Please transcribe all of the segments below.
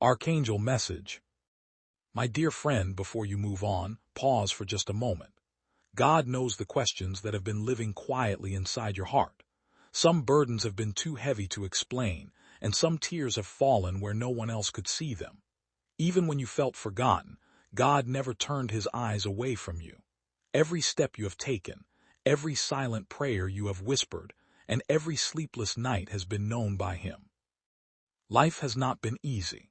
Archangel message. My dear friend, before you move on, pause for just a moment. God knows the questions that have been living quietly inside your heart. Some burdens have been too heavy to explain, and some tears have fallen where no one else could see them. Even when you felt forgotten, God never turned his eyes away from you. Every step you have taken, every silent prayer you have whispered, and every sleepless night has been known by him. Life has not been easy.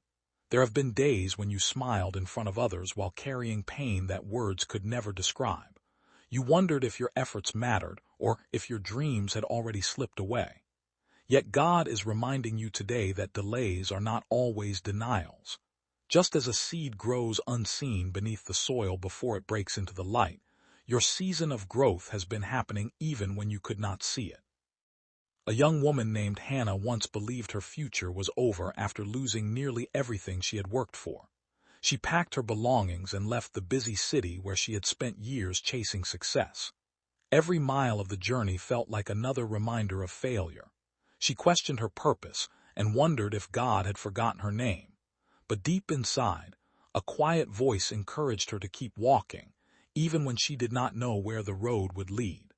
There have been days when you smiled in front of others while carrying pain that words could never describe. You wondered if your efforts mattered or if your dreams had already slipped away. Yet God is reminding you today that delays are not always denials. Just as a seed grows unseen beneath the soil before it breaks into the light, your season of growth has been happening even when you could not see it. A young woman named Hannah once believed her future was over after losing nearly everything she had worked for. She packed her belongings and left the busy city where she had spent years chasing success. Every mile of the journey felt like another reminder of failure. She questioned her purpose and wondered if God had forgotten her name. But deep inside, a quiet voice encouraged her to keep walking, even when she did not know where the road would lead.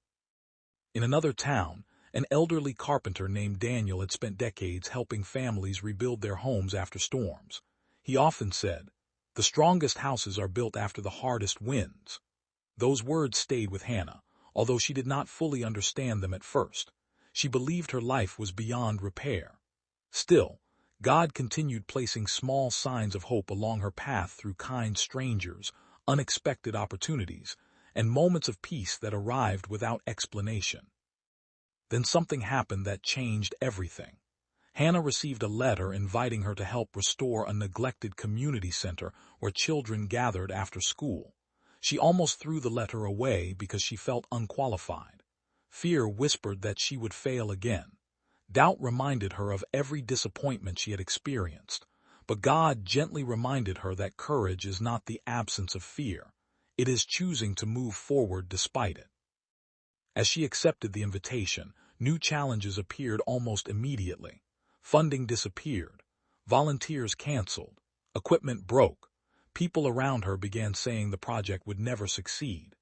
In another town, an elderly carpenter named Daniel had spent decades helping families rebuild their homes after storms. He often said, "The strongest houses are built after the hardest winds." Those words stayed with Hannah, although she did not fully understand them at first. She believed her life was beyond repair. Still, God continued placing small signs of hope along her path through kind strangers, unexpected opportunities, and moments of peace that arrived without explanation. Then something happened that changed everything. Hannah received a letter inviting her to help restore a neglected community center where children gathered after school. She almost threw the letter away because she felt unqualified. Fear whispered that she would fail again. Doubt reminded her of every disappointment she had experienced. But God gently reminded her that courage is not the absence of fear. It is choosing to move forward despite it. As she accepted the invitation, new challenges appeared almost immediately. Funding disappeared, volunteers canceled, equipment broke. People around her began saying the project would never succeed.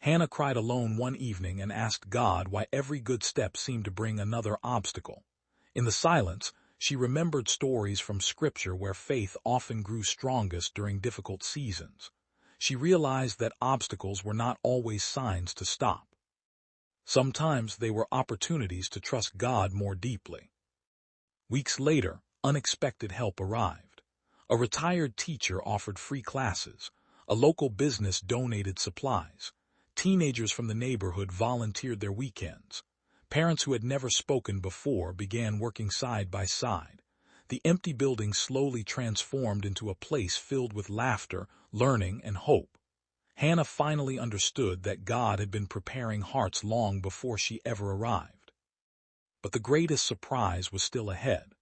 Hannah cried alone one evening and asked God why every good step seemed to bring another obstacle. In the silence, she remembered stories from Scripture where faith often grew strongest during difficult seasons. She realized that obstacles were not always signs to stop. Sometimes they were opportunities to trust God more deeply. Weeks later, unexpected help arrived. A retired teacher offered free classes. A local business donated supplies. Teenagers from the neighborhood volunteered their weekends. Parents who had never spoken before began working side by side. The empty building slowly transformed into a place filled with laughter, learning, and hope. Hannah finally understood that God had been preparing hearts long before she ever arrived. But the greatest surprise was still ahead.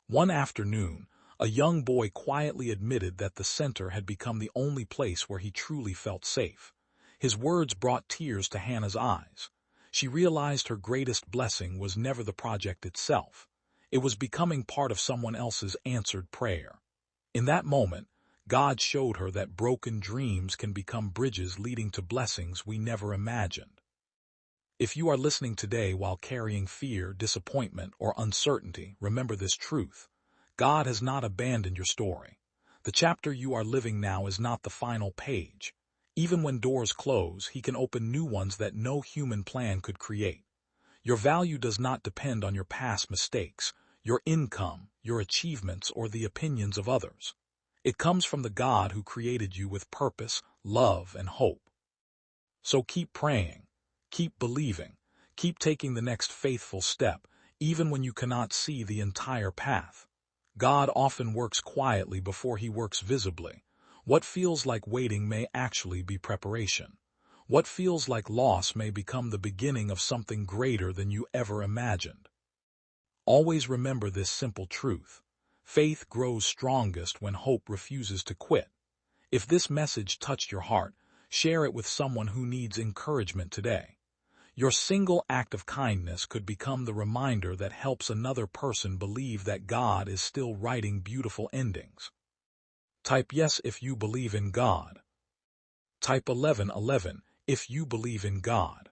One afternoon, a young boy quietly admitted that the center had become the only place where he truly felt safe. His words brought tears to Hannah's eyes. She realized her greatest blessing was never the project itself. It was becoming part of someone else's answered prayer. In that moment, God showed her that broken dreams can become bridges leading to blessings we never imagined. If you are listening today while carrying fear, disappointment, or uncertainty, remember this truth. God has not abandoned your story. The chapter you are living now is not the final page. Even when doors close, He can open new ones that no human plan could create. Your value does not depend on your past mistakes, your income, your achievements, or the opinions of others. It comes from the God who created you with purpose, love, and hope. So keep praying, keep believing, keep taking the next faithful step, even when you cannot see the entire path. God often works quietly before He works visibly. What feels like waiting may actually be preparation. What feels like loss may become the beginning of something greater than you ever imagined. Always remember this simple truth. Faith grows strongest when hope refuses to quit. If this message touched your heart, share it with someone who needs encouragement today. Your single act of kindness could become the reminder that helps another person believe that God is still writing beautiful endings. Type yes if you believe in God. Type 1111 if you believe in God.